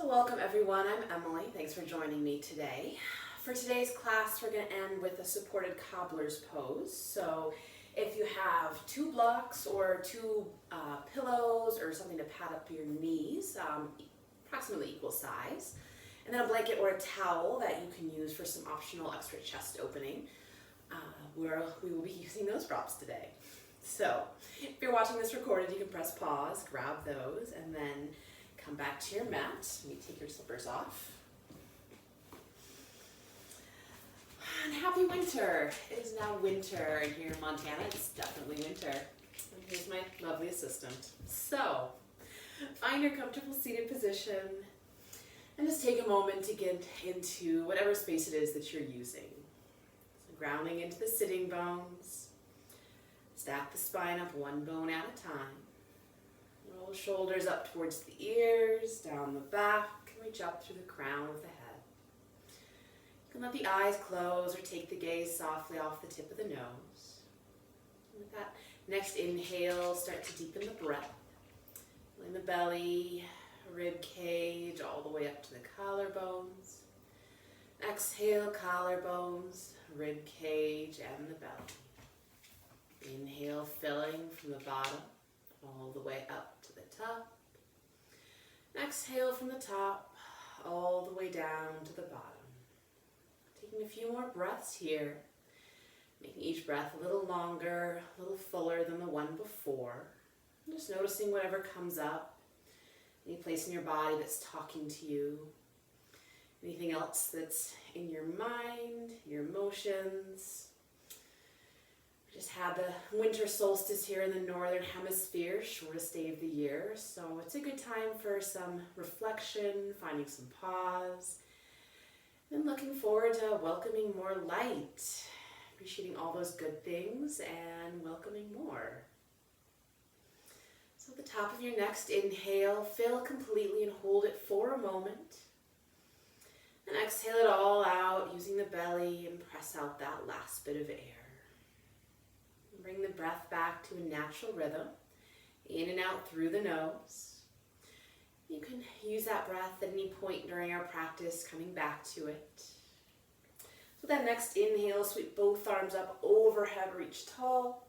So welcome everyone, I'm Emily. Thanks for joining me today. For today's class, we're going to end with a supported cobbler's pose. So if you have two blocks or two pillows or something to pad up your knees, approximately equal size, and then a blanket or a towel that you can use for some optional extra chest opening, we will be using those props today. So if you're watching this recorded, you can press pause, grab those, and then come back to your mat. You take your slippers off. And happy winter. It is now winter here in Montana. It's definitely winter. And here's my lovely assistant. So find your comfortable seated position and just take a moment to get into whatever space it is that you're using. So grounding into the sitting bones. Stack the spine up one bone at a time. Roll shoulders up towards the ears, down the back, and reach up through the crown of the head. You can let the eyes close or take the gaze softly off the tip of the nose. And with that next inhale, start to deepen the breath. Filling the belly, rib cage, all the way up to the collarbones. Exhale, collarbones, rib cage, and the belly. Inhale, filling from the bottom all the way up to the top. Exhale from the top all the way down to the bottom. Taking a few more breaths here, making each breath a little longer, a little fuller than the one before. And just noticing whatever comes up, any place in your body that's talking to you, anything else that's in your mind, your emotions. We just had the winter solstice here in the northern hemisphere, shortest day of the year, so it's a good time for some reflection, finding some pause, and looking forward to welcoming more light, appreciating all those good things, and welcoming more. So at the top of your next inhale, fill completely and hold it for a moment. And exhale it all out using the belly and press out that last bit of air. Bring the breath back to a natural rhythm, in and out through the nose. You can use that breath at any point during our practice, coming back to it. So that next inhale, sweep both arms up overhead, reach tall.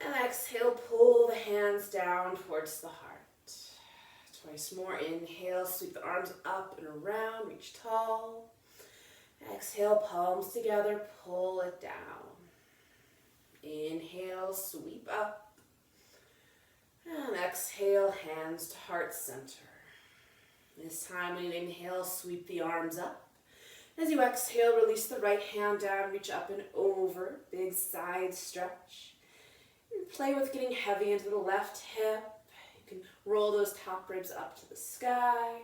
And exhale, pull the hands down towards the heart. Twice more, inhale, sweep the arms up and around, reach tall. Exhale, palms together, pull it down. Inhale, sweep up. And exhale, hands to heart center. This time when you inhale, sweep the arms up. As you exhale, release the right hand down, reach up and over, big side stretch. And play with getting heavy into the left hip. You can roll those top ribs up to the sky.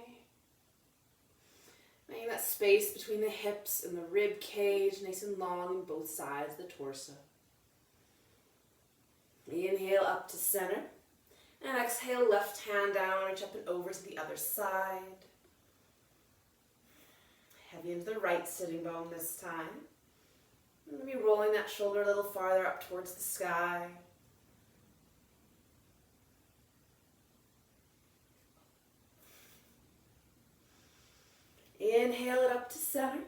Making that space between the hips and the rib cage nice and long on both sides of the torso. Inhale up to center, and exhale, left hand down, reach up and over to the other side. Heavy into the right sitting bone this time. And maybe rolling that shoulder a little farther up towards the sky. Inhale it up to center,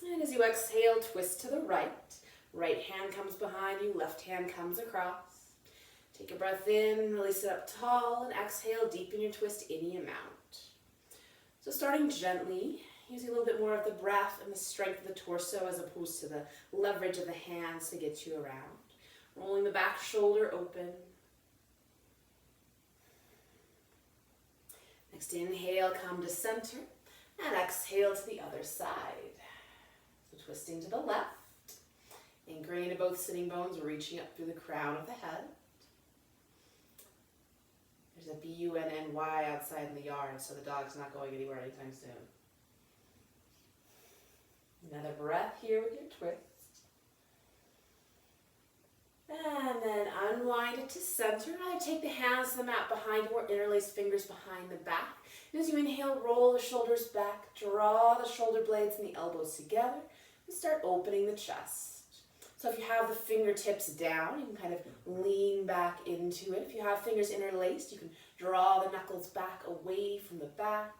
and as you exhale, twist to the right. Right hand comes behind you, left hand comes across. Take a breath in, release it up tall, and exhale, deepen your twist any amount. So starting gently, using a little bit more of the breath and the strength of the torso as opposed to the leverage of the hands to get you around. Rolling the back shoulder open. Next inhale, come to center, and exhale to the other side. So twisting to the left, anchoring into both sitting bones, reaching up through the crown of the head. There's a B-U-N-N-Y outside in the yard, so the dog's not going anywhere anytime soon. Another breath here with your twist. And then unwind it to center. Either take the hands to the mat behind you or interlace fingers behind the back. And as you inhale, roll the shoulders back, draw the shoulder blades and the elbows together, and start opening the chest. So if you have the fingertips down, you can kind of lean back into it. If you have fingers interlaced, you can draw the knuckles back away from the back.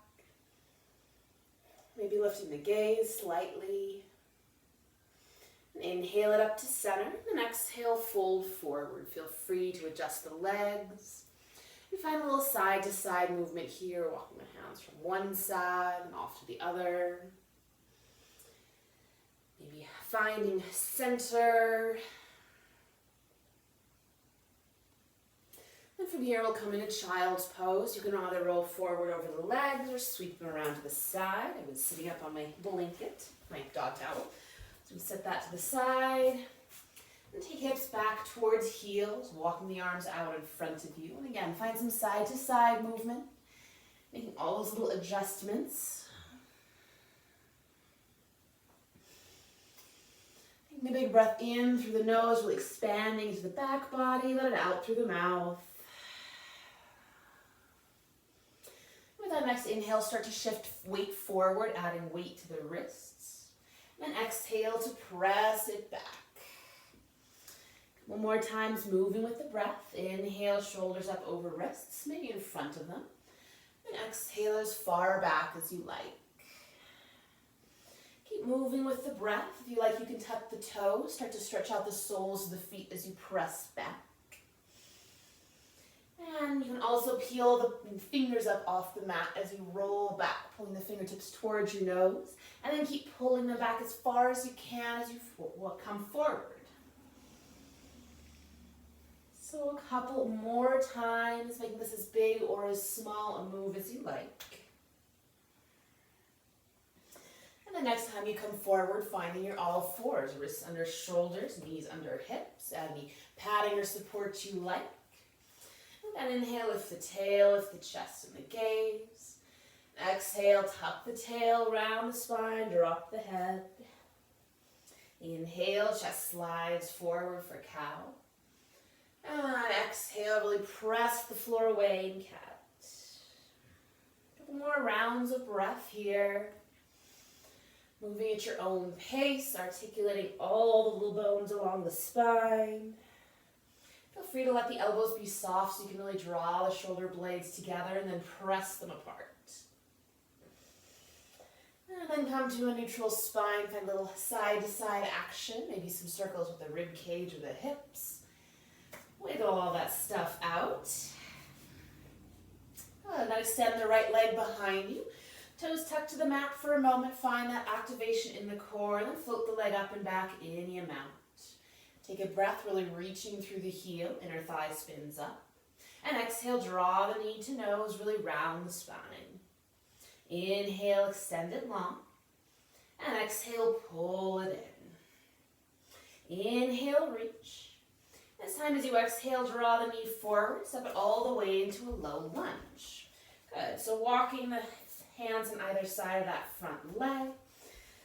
Maybe lifting the gaze slightly. And inhale it up to center, and exhale, fold forward. Feel free to adjust the legs. And find a little side-to-side movement here, walking the hands from one side and off to the other. Maybe finding center. And from here, we'll come into child's pose. You can either roll forward over the legs or sweep them around to the side. I've been sitting up on my blanket, my dog towel. So we set that to the side. And take hips back towards heels, walking the arms out in front of you. And again, find some side-to-side movement, making all those little adjustments. Taking a big breath in through the nose, really expanding into the back body. Let it out through the mouth. With that next inhale, start to shift weight forward, adding weight to the wrists. And then exhale to press it back. One more time, moving with the breath. Inhale, shoulders up over wrists, maybe in front of them. And exhale as far back as you like. Keep moving with the breath. If you like, you can tuck the toes. Start to stretch out the soles of the feet as you press back. And you can also peel the fingers up off the mat as you roll back, pulling the fingertips towards your nose. And then keep pulling them back as far as you can as you come forward. So a couple more times, making this as big or as small a move as you like. And the next time you come forward, finding your all fours, wrists under shoulders, knees under hips, add any padding or support you like. And then inhale, lift the tail, lift the chest and the gaze. Exhale, tuck the tail, round the spine, drop the head. Inhale, chest slides forward for cow. And exhale, really press the floor away in cat. A couple more rounds of breath here. Moving at your own pace, articulating all the little bones along the spine. Feel free to let the elbows be soft so you can really draw the shoulder blades together and then press them apart. And then come to a neutral spine, find a little side-to-side action, maybe some circles with the rib cage or the hips. Wiggle all that stuff out. And then extend the right leg behind you. Toes tucked to the mat for a moment. Find that activation in the core. Then float the leg up and back any amount. Take a breath, really reaching through the heel. Inner thigh spins up. And exhale, draw the knee to nose, really round the spine. Inhale, extend it long. And exhale, pull it in. Inhale, reach. This time as you exhale, draw the knee forward, step it all the way into a low lunge. Good, so walking the hands on either side of that front leg,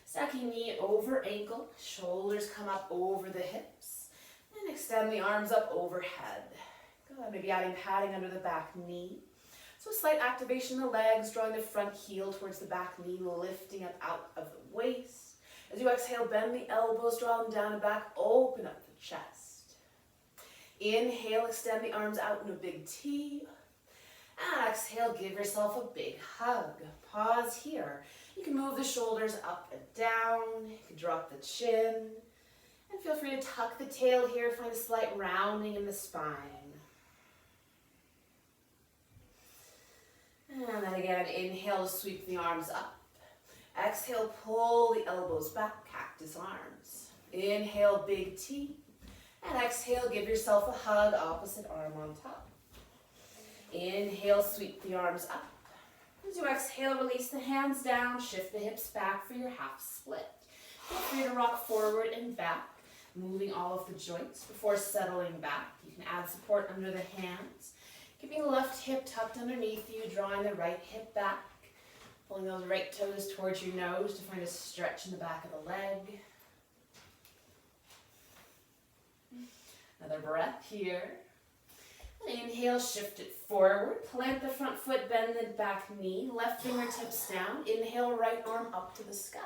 stacking knee over ankle, shoulders come up over the hips, and extend the arms up overhead. Good, maybe adding padding under the back knee. So a slight activation of the legs, drawing the front heel towards the back knee, lifting up out of the waist. As you exhale, bend the elbows, draw them down and back, open up the chest. Inhale, extend the arms out in a big T. And exhale, give yourself a big hug. Pause here. You can move the shoulders up and down. You can drop the chin. And feel free to tuck the tail here. Find a slight rounding in the spine. And then again, inhale to sweep the arms up. Exhale, pull the elbows back, cactus arms. Inhale, big T. And exhale, give yourself a hug, opposite arm on top. Inhale, sweep the arms up. As you exhale, release the hands down, shift the hips back for your half split. Feel free to rock forward and back, moving all of the joints before settling back. You can add support under the hands, keeping the left hip tucked underneath you, drawing the right hip back, pulling those right toes towards your nose to find a stretch in the back of the leg. Another breath here. And inhale, shift it forward. Plant the front foot, bend the back knee. Left fingertips down. Inhale, right arm up to the sky.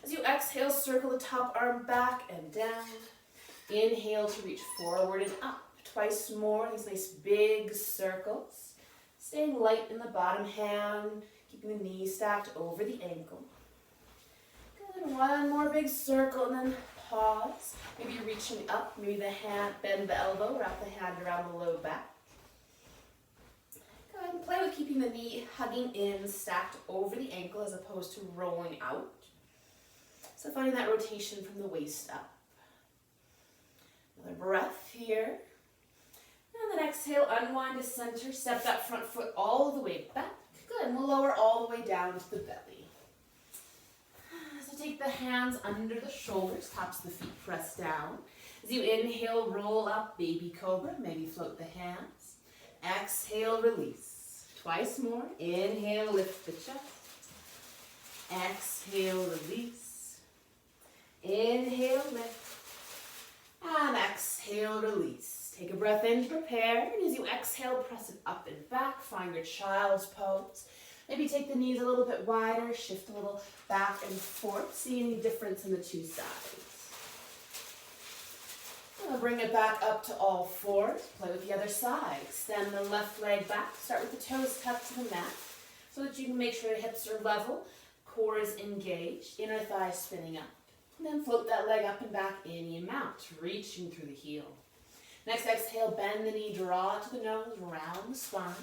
As you exhale, circle the top arm back and down. Inhale to reach forward and up. Twice more, these nice big circles. Staying light in the bottom hand, keeping the knee stacked over the ankle. And one more big circle, and then pause. Maybe you're reaching up, maybe the hand, bend the elbow, wrap the hand around the low back. Go ahead and play with keeping the knee hugging in, stacked over the ankle as opposed to rolling out. So finding that rotation from the waist up. Another breath here. And then exhale, unwind to center, step that front foot all the way back. Good, and we'll lower all the way down to the belly. So take the hands under the shoulders, tops of the feet press down. As you inhale, roll up, baby cobra, maybe float the hands. Exhale, release. Twice more. Inhale, lift the chest. Exhale, release. Inhale, lift. And exhale, release. Take a breath in to prepare. And as you exhale, press it up and back. Find your child's pose. Maybe take the knees a little bit wider. Shift a little back and forth. See any difference in the two sides. We'll bring it back up to all fours. Play with the other side. Extend the left leg back. Start with the toes tucked to the mat so that you can make sure the hips are level, core is engaged, inner thigh spinning up. And then float that leg up and back any amount, reaching through the heel. Next exhale, bend the knee, draw to the nose, round the spine.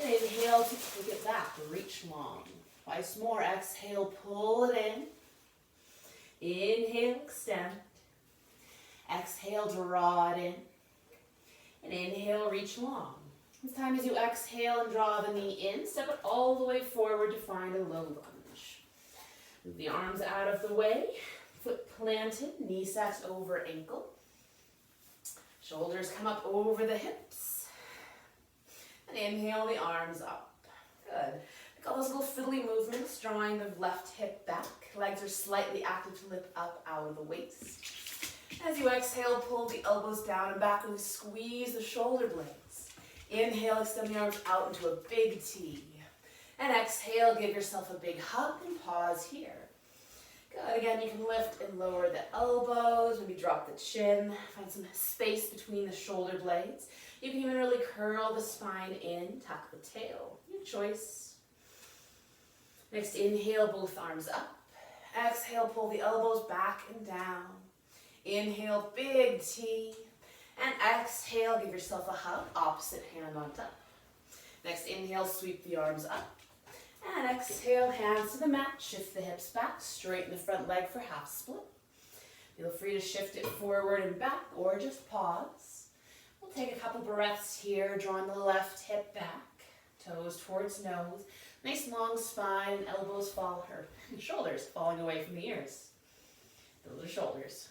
And inhale to take it back, reach long. Twice more, exhale, pull it in. Inhale, extend. Exhale, draw it in. And inhale, reach long. This time as you exhale and draw the knee in, step it all the way forward to find a low lunge. Move the arms out of the way, foot planted, knee sacks over ankle. Shoulders come up over the hips. And inhale the arms up. Good. Like all those little fiddly movements, drawing the left hip back. Legs are slightly active to lift up out of the waist. As you exhale, pull the elbows down and back, really squeeze the shoulder blades. Inhale, extend the arms out into a big T. And exhale, give yourself a big hug and pause here. Good, again, you can lift and lower the elbows, maybe drop the chin, find some space between the shoulder blades. You can even really curl the spine in, tuck the tail, your choice. Next, inhale, both arms up. Exhale, pull the elbows back and down. Inhale, big T. And exhale, give yourself a hug, opposite hand on top. Next, inhale, sweep the arms up. And exhale, hands to the mat, shift the hips back, straighten the front leg for half split. Feel free to shift it forward and back or just pause. We'll take a couple breaths here, drawing the left hip back, toes towards nose. Nice long spine, elbows fall, or shoulders falling away from the ears. Those are shoulders.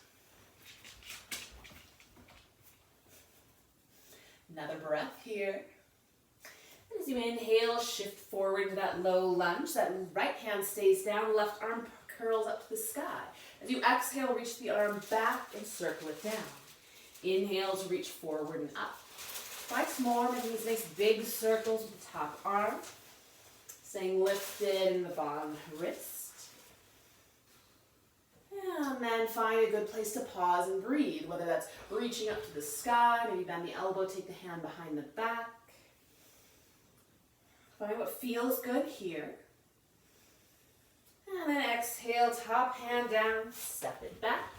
Another breath here. As you inhale, shift forward to that low lunge. That right hand stays down, left arm curls up to the sky. As you exhale, reach the arm back and circle it down. Inhale to reach forward and up. Twice more, making these nice big circles with the top arm. Staying lifted in the bottom wrist. And then find a good place to pause and breathe, whether that's reaching up to the sky, maybe bend the elbow, take the hand behind the back. Find what feels good here. And then exhale, top hand down, step it back.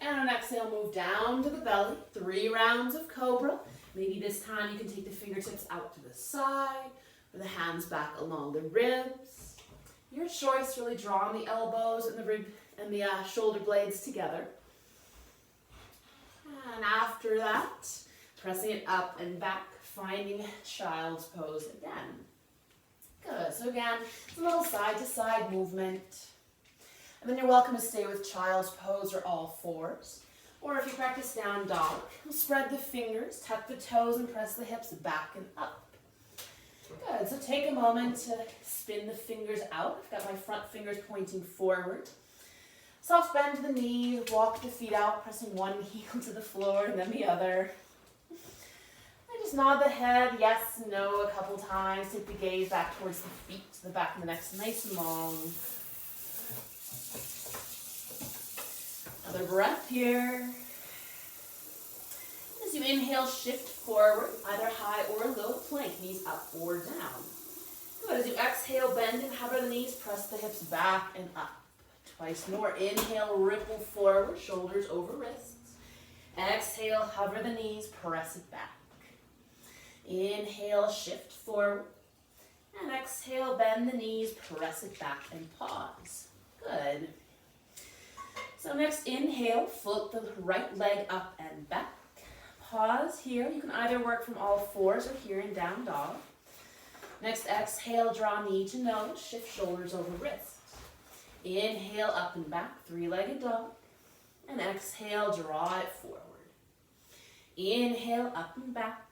And on exhale, move down to the belly, 3 rounds of cobra. Maybe this time you can take the fingertips out to the side, or the hands back along the ribs. Your choice, really drawing the elbows and the rib and the shoulder blades together. And after that, pressing it up and back, finding child's pose again. Good, so again, it's a little side to side movement. And then you're welcome to stay with child's pose or all fours. Or if you practice down dog, spread the fingers, tuck the toes and press the hips back and up. Good, so take a moment to spin the fingers out. I've got my front fingers pointing forward. Soft bend to the knees, walk the feet out, pressing one heel to the floor and then the other. And just nod the head, yes, no, a couple times. Take the gaze back towards the feet, to the back of the neck, nice and long. Another breath here. As you inhale, shift forward, either high or low plank, knees up or down. Good, As you exhale, bend and hover the knees, press the hips back and up. Twice more. Inhale, ripple forward, shoulders over wrists. Exhale, hover the knees, press it back. Inhale, shift forward. And exhale, bend the knees, press it back and pause. Good. So next, inhale, float the right leg up and back. Pause here. You can either work from all fours or here in down dog. Next, exhale, draw knee to nose, shift shoulders over wrists. Inhale, up and back, three-legged dog. And exhale, draw it forward. Inhale, up and back.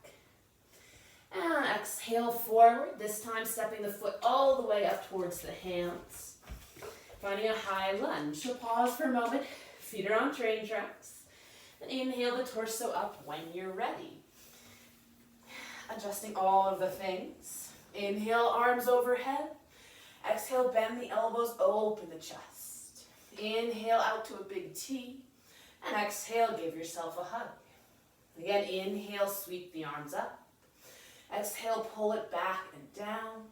And exhale, forward. This time, stepping the foot all the way up towards the hands. Finding a high lunge. So pause for a moment. Feet are on train tracks. And inhale the torso up when you're ready. Adjusting all of the things. Inhale, arms overhead. Exhale, bend the elbows, open the chest. Inhale out to a big T. And exhale, give yourself a hug. Again, inhale, sweep the arms up. Exhale, pull it back and down.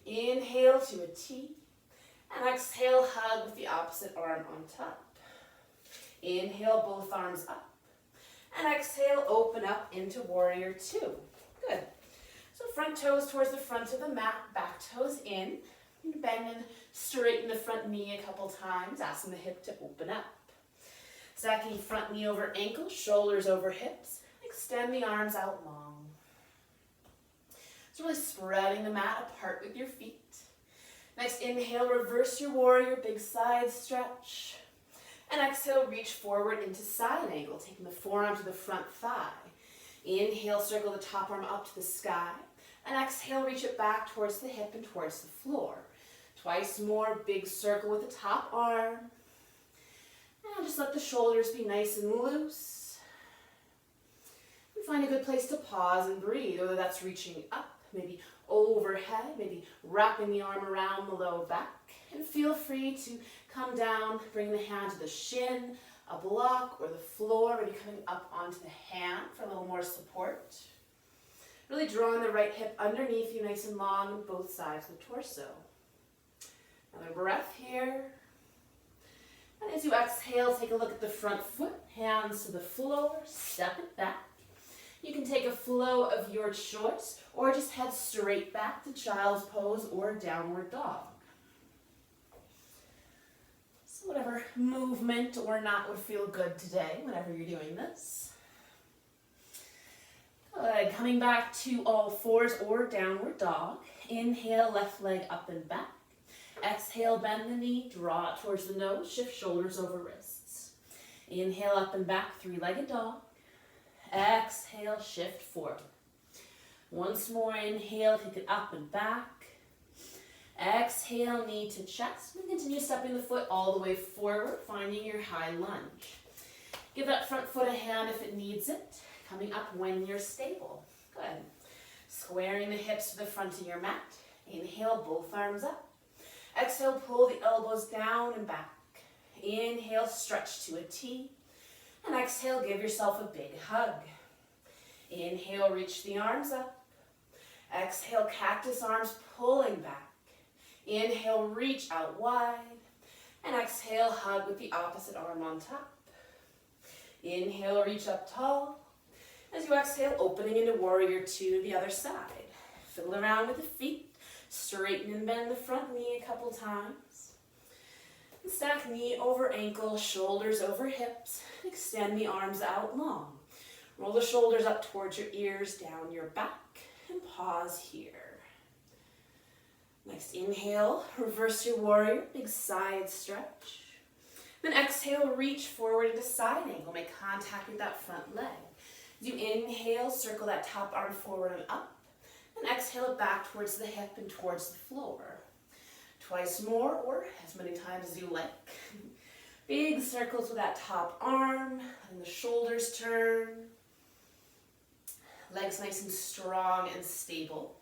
Inhale to a T. And exhale, hug with the opposite arm on top. Inhale, both arms up. And exhale, open up into warrior two. Good. So front toes towards the front of the mat, back toes in. Bend and straighten the front knee a couple times, asking the hip to open up. Stacking front knee over ankle, shoulders over hips. Extend the arms out long. So really spreading the mat apart with your feet. Next, inhale, reverse your warrior, big side stretch. And exhale, reach forward into side angle, taking the forearm to the front thigh. Inhale, circle the top arm up to the sky. And exhale, reach it back towards the hip and towards the floor. Twice more, big circle with the top arm. And just let the shoulders be nice and loose. And find a good place to pause and breathe, whether that's reaching up, maybe overhead, maybe wrapping the arm around the low back. And feel free to come down, bring the hand to the shin, a block, or the floor, maybe coming up onto the hand for a little more support. Really drawing the right hip underneath you nice and long on both sides of the torso. Another breath here. And as you exhale, take a look at the front foot, hands to the floor, step it back. You can take a flow of your choice, or just head straight back to child's pose or downward dog. So whatever movement or not would feel good today, whenever you're doing this. Good. Coming back to all fours or downward dog. Inhale, left leg up and back. Exhale, bend the knee, draw it towards the nose, shift shoulders over wrists. Inhale, up and back, three-legged dog. Exhale, shift forward. Once more, inhale, take it up and back. Exhale, knee to chest. And continue stepping the foot all the way forward, finding your high lunge. Give that front foot a hand if it needs it. Coming up when you're stable. Good. Squaring the hips to the front of your mat. Inhale, both arms up. Exhale, pull the elbows down and back. Inhale, stretch to a T. And exhale, give yourself a big hug. Inhale, reach the arms up. Exhale, cactus arms pulling back. Inhale, reach out wide. And exhale, hug with the opposite arm on top. Inhale, reach up tall. As you exhale, opening into warrior two, the other side. Fiddle around with the feet. Straighten and bend the front knee a couple times. And stack knee over ankle, shoulders over hips. Extend the arms out long. Roll the shoulders up towards your ears, down your back, and pause here. Next, inhale, reverse your warrior, big side stretch. Then exhale, reach forward into side angle. Make contact with that front leg. As you inhale, circle that top arm forward and up. And exhale it back towards the hip and towards the floor. Twice more, or as many times as you like. Big circles with that top arm, and the shoulders turn. Legs nice and strong and stable.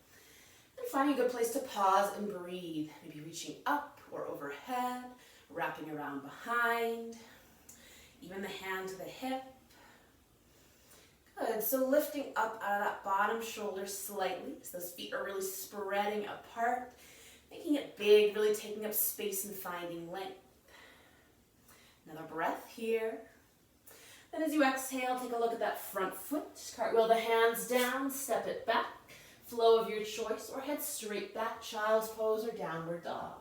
And finding a good place to pause and breathe. Maybe reaching up or overhead, wrapping around behind. Even the hand to the hip. Good, so lifting up out of that bottom shoulder slightly, so those feet are really spreading apart, making it big, really taking up space and finding length. Another breath here. Then as you exhale, take a look at that front foot. Cartwheel the hands down, step it back. Flow of your choice, or head straight back, child's pose or downward dog.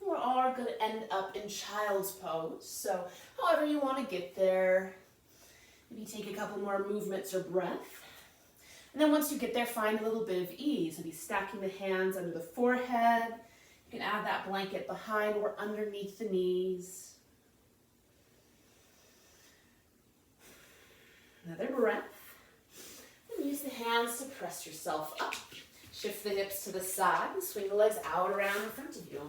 We're all going to end up in child's pose. So however you want to get there, maybe take a couple more movements or breath. And then once you get there, find a little bit of ease. Maybe stacking the hands under the forehead. You can add that blanket behind or underneath the knees. Another breath. And use the hands to press yourself up. Shift the hips to the side and swing the legs out around in front of you.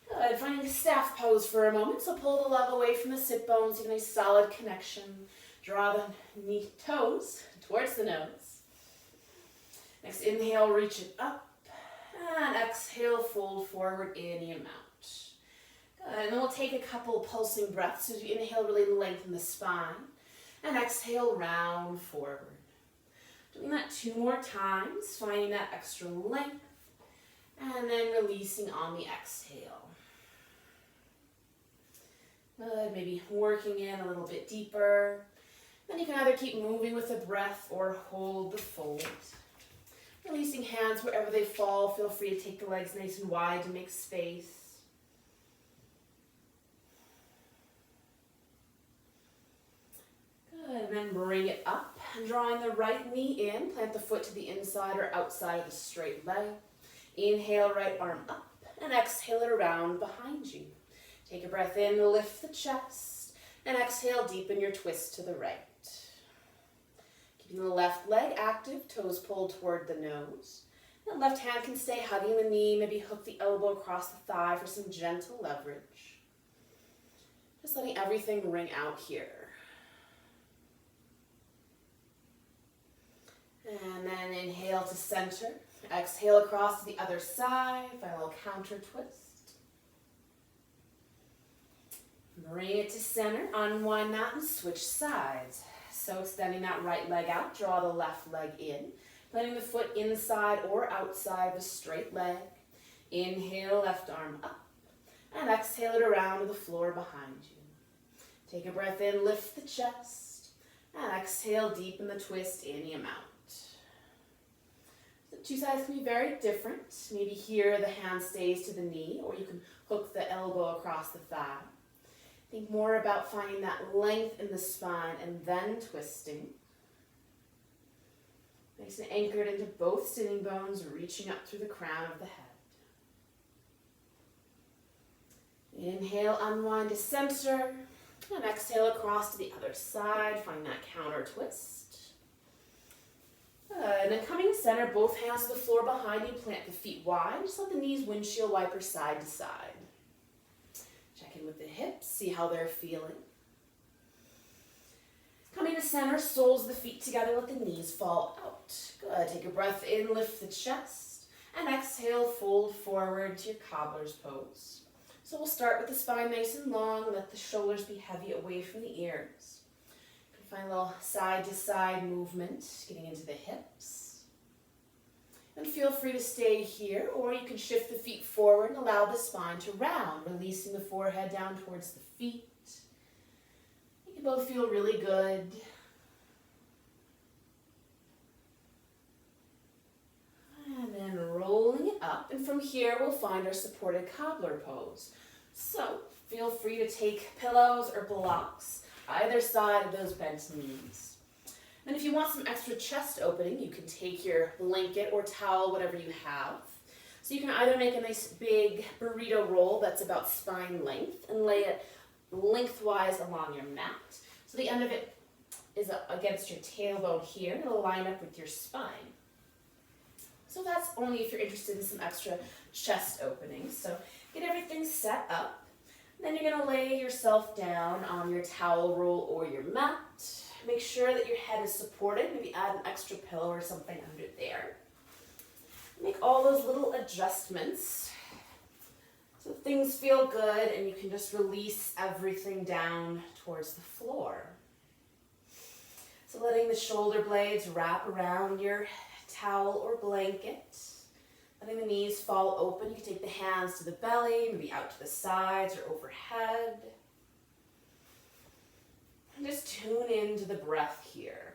Good. Finding a staff pose for a moment. So pull the leg away from the sit bones, get a nice solid connection. Draw the knee toes towards the nose. Next inhale, reach it up. And exhale, fold forward any amount. Good. And then we'll take a couple pulsing breaths. As you inhale, really lengthen the spine. And exhale, round forward. Doing that 2 more times, finding that extra length. And then releasing on the exhale. Good, maybe working in a little bit deeper. Then you can either keep moving with the breath or hold the fold. Releasing hands wherever they fall. Feel free to take the legs nice and wide to make space. Good, and then bring it up. And drawing the right knee in, plant the foot to the inside or outside of the straight leg. Inhale, right arm up, and exhale it around behind you. Take a breath in, lift the chest, and exhale, deepen your twist to the right. Keeping the left leg active, toes pulled toward the nose. The left hand can stay hugging the knee, maybe hook the elbow across the thigh for some gentle leverage. Just letting everything ring out here. And then inhale to center. Exhale across to the other side. Find a little counter twist. Bring it to center. Unwind that and switch sides. So extending that right leg out. Draw the left leg in. Planting the foot inside or outside the straight leg. Inhale, left arm up. And exhale it around to the floor behind you. Take a breath in, lift the chest. And exhale, deepen the twist any amount. The 2 sides can be very different. Maybe here the hand stays to the knee, or you can hook the elbow across the thigh. Think more about finding that length in the spine and then twisting. Nice and anchored into both sitting bones, reaching up through the crown of the head. Inhale, unwind to center, and exhale across to the other side. Find that counter twist. And then coming to center, both hands to the floor behind you, plant the feet wide. Just let the knees windshield wiper side to side. Check in with the hips, see how they're feeling. Coming to center, soles of the feet together, let the knees fall out. Good, take a breath in, lift the chest, and exhale, fold forward to your cobbler's pose. So we'll start with the spine nice and long, let the shoulders be heavy away from the ears. Find a little side-to-side movement, getting into the hips. And feel free to stay here, or you can shift the feet forward and allow the spine to round, releasing the forehead down towards the feet. You can both feel really good. And then rolling it up, and from here we'll find our supported cobbler pose. So feel free to take pillows or blocks either side of those bent knees. And if you want some extra chest opening, you can take your blanket or towel, whatever you have. So you can either make a nice big burrito roll that's about spine length and lay it lengthwise along your mat. So the end of it is against your tailbone here, and it'll line up with your spine. So that's only if you're interested in some extra chest openings. So get everything set up. Then you're going to lay yourself down on your towel roll or your mat. Make sure that your head is supported. Maybe add an extra pillow or something under there. Make all those little adjustments So things feel good and you can just release everything down towards the floor. So letting the shoulder blades wrap around your towel or blanket. Letting the knees fall open. You can take the hands to the belly, maybe out to the sides or overhead. And just tune into the breath here.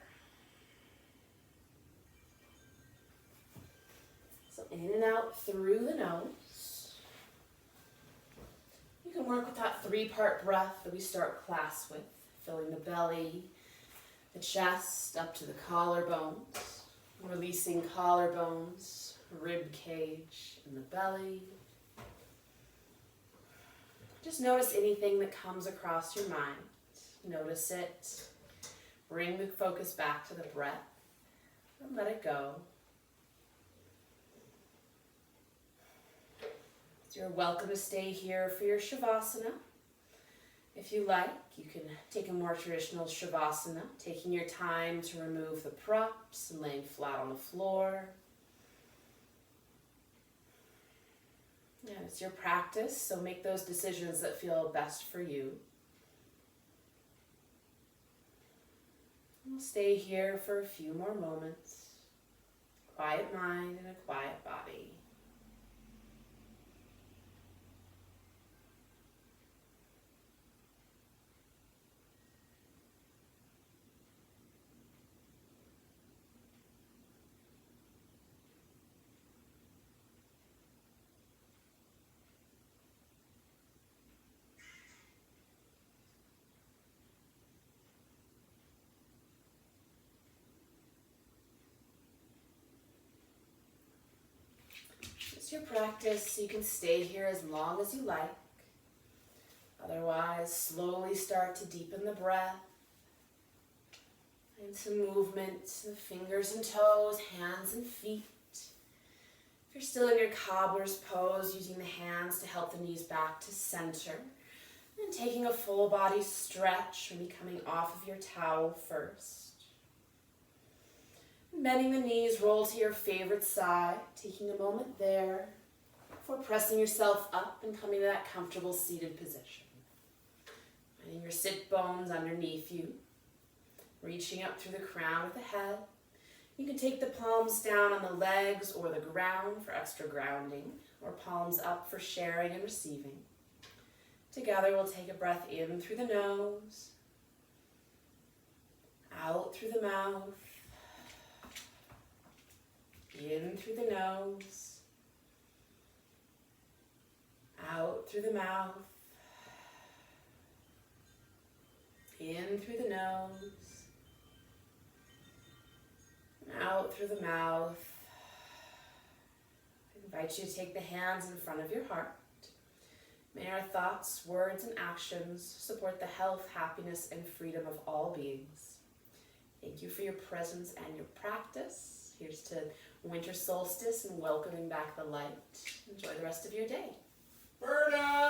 So in and out through the nose. You can work with that 3-part breath that we start class with, filling the belly, the chest, up to the collarbones, releasing collarbones, rib cage, and the belly. Just notice anything that comes across your mind. Notice it. Bring the focus back to the breath and let it go. So you're welcome to stay here for your Shavasana. If you like, you can take a more traditional Shavasana, taking your time to remove the props and laying flat on the floor. Yeah, it's your practice, so make those decisions that feel best for you. We'll stay here for a few more moments. Quiet mind and a quiet body. Your practice, you can stay here as long as you like. Otherwise, slowly start to deepen the breath into movement, the fingers and toes, hands and feet. If you're still in your cobbler's pose, using the hands to help the knees back to center, and taking a full body stretch, maybe coming off of your towel first. Bending the knees, roll to your favorite side, taking a moment there before pressing yourself up and coming to that comfortable seated position. Finding your sit bones underneath you, reaching up through the crown of the head. You can take the palms down on the legs or the ground for extra grounding, or palms up for sharing and receiving. Together we'll take a breath in through the nose, out through the mouth, in through the nose, out through the mouth, in through the nose, and out through the mouth. I invite you to take the hands in front of your heart. May our thoughts, words, and actions support the health, happiness, and freedom of all beings. Thank you for your presence and your practice. Here's to winter solstice and welcoming back the light. Enjoy the rest of your day. Berta!